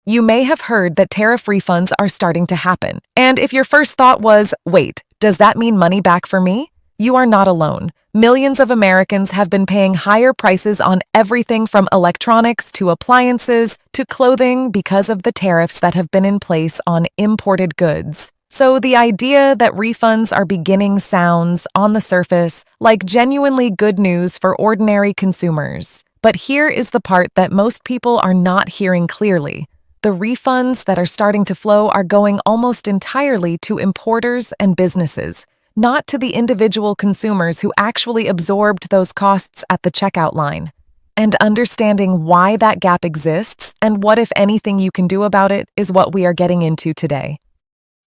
You may have heard that tariff refunds are starting to happen. And if your first thought was, wait, does that mean money back for me? You are not alone. Millions of Americans have been paying higher prices on everything from electronics to appliances to clothing because of the tariffs that have been in place on imported goods. So the idea that refunds are beginning sounds, on the surface, like genuinely good news for ordinary consumers. But here is the part that most people are not hearing clearly. The refunds that are starting to flow are going almost entirely to importers and businesses, not to the individual consumers who actually absorbed those costs at the checkout line. And understanding why that gap exists and what, if anything, you can do about it is what we are getting into today.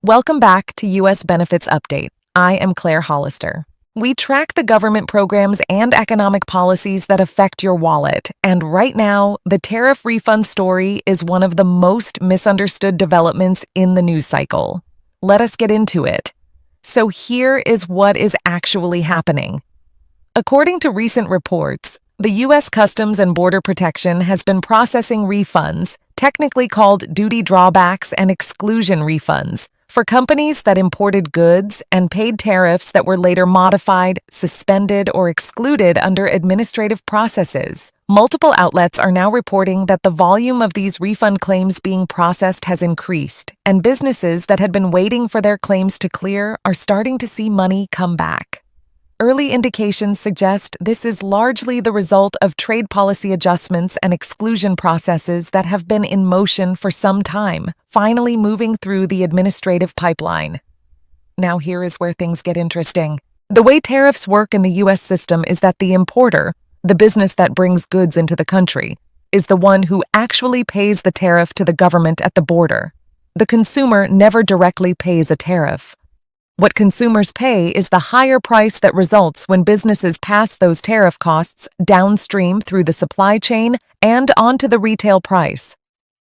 Welcome back to U.S. Benefits Update. I am Claire Hollister. We track the government programs and economic policies that affect your wallet, and right now, the tariff refund story is one of the most misunderstood developments in the news cycle. Let us get into it. So here is what is actually happening. According to recent reports, the U.S. Customs and Border Protection has been processing refunds, technically called duty drawbacks and exclusion refunds, for companies that imported goods and paid tariffs that were later modified, suspended, or excluded under administrative processes. Multiple outlets are now reporting that the volume of these refund claims being processed has increased, and businesses that had been waiting for their claims to clear are starting to see money come back. Early indications suggest this is largely the result of trade policy adjustments and exclusion processes that have been in motion for some time, finally moving through the administrative pipeline. Now here is where things get interesting. The way tariffs work in the U.S. system is that the importer, the business that brings goods into the country, is the one who actually pays the tariff to the government at the border. The consumer never directly pays a tariff. What consumers pay is the higher price that results when businesses pass those tariff costs downstream through the supply chain and onto the retail price.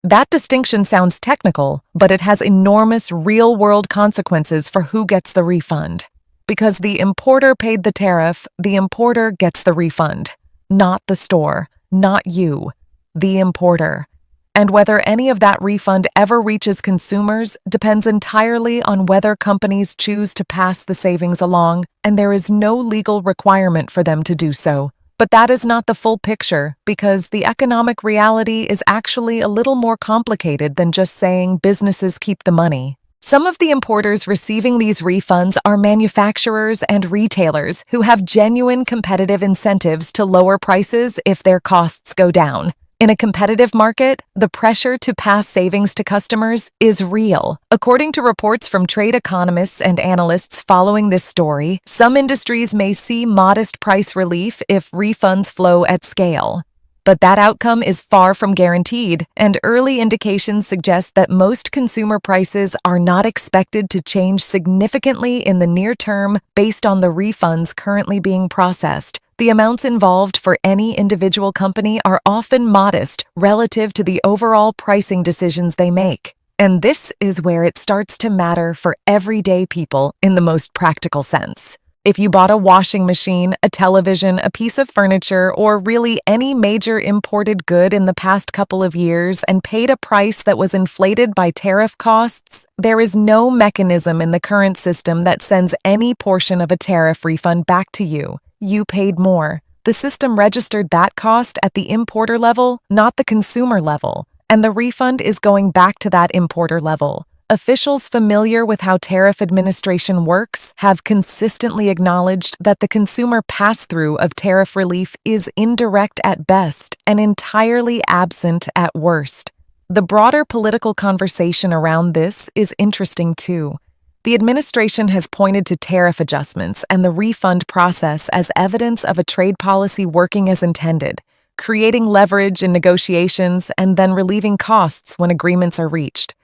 That distinction sounds technical, but it has enormous real-world consequences for who gets the refund. Because the importer paid the tariff, the importer gets the refund. Not the store, not you, the importer. And whether any of that refund ever reaches consumers depends entirely on whether companies choose to pass the savings along, and there is no legal requirement for them to do so. But that is not the full picture, because the economic reality is actually a little more complicated than just saying businesses keep the money. Some of the importers receiving these refunds are manufacturers and retailers who have genuine competitive incentives to lower prices if their costs go down. In a competitive market, the pressure to pass savings to customers is real. According to reports from trade economists and analysts following this story, some industries may see modest price relief if refunds flow at scale. But that outcome is far from guaranteed, and early indications suggest that most consumer prices are not expected to change significantly in the near term based on the refunds currently being processed. The amounts involved for any individual company are often modest relative to the overall pricing decisions they make. And this is where it starts to matter for everyday people in the most practical sense. If you bought a washing machine, a television, a piece of furniture, or really any major imported good in the past couple of years and paid a price that was inflated by tariff costs, there is no mechanism in the current system that sends any portion of a tariff refund back to you. You paid more. The system registered that cost at the importer level, not the consumer level, and the refund is going back to that importer level. Officials familiar with how tariff administration works have consistently acknowledged that the consumer pass-through of tariff relief is indirect at best and entirely absent at worst. The broader political conversation around this is interesting too. The administration has pointed to tariff adjustments and the refund process as evidence of a trade policy working as intended, creating leverage in negotiations and then relieving costs when agreements are reached.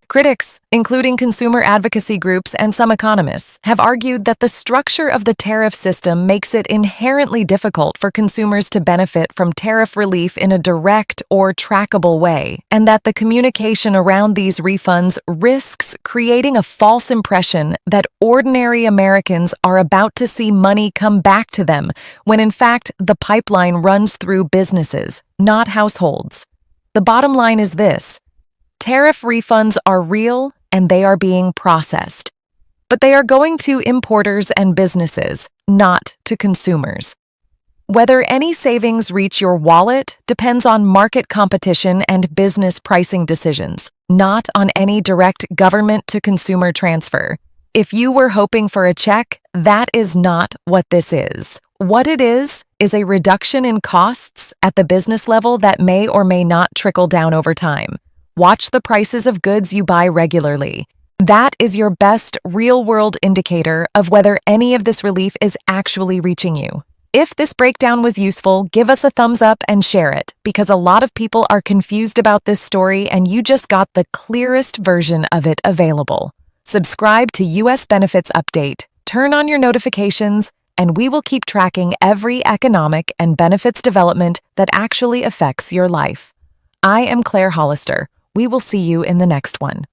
Critics, including consumer advocacy groups and some economists, have argued that the structure of the tariff system makes it inherently difficult for consumers to benefit from tariff relief in a direct or trackable way, and that the communication around these refunds risks creating a false impression that ordinary Americans are about to see money come back to them, when in fact the pipeline runs through businesses, not households. The bottom line is this: Tariff refunds are real and they are being processed. But they are going to importers and businesses, not to consumers. Whether any savings reach your wallet depends on market competition and business pricing decisions, not on any direct government-to-consumer transfer. If you were hoping for a check, that is not what this is. What it is a reduction in costs at the business level that may or may not trickle down over time. Watch the prices of goods you buy regularly. That is your best real-world indicator of whether any of this relief is actually reaching you. If this breakdown was useful, give us a thumbs up and share it, because a lot of people are confused about this story and you just got the clearest version of it available. Subscribe to US Benefits Update, turn on your notifications, and we will keep tracking every economic and benefits development that actually affects your life. I am Claire Hollister. We will see you in the next one.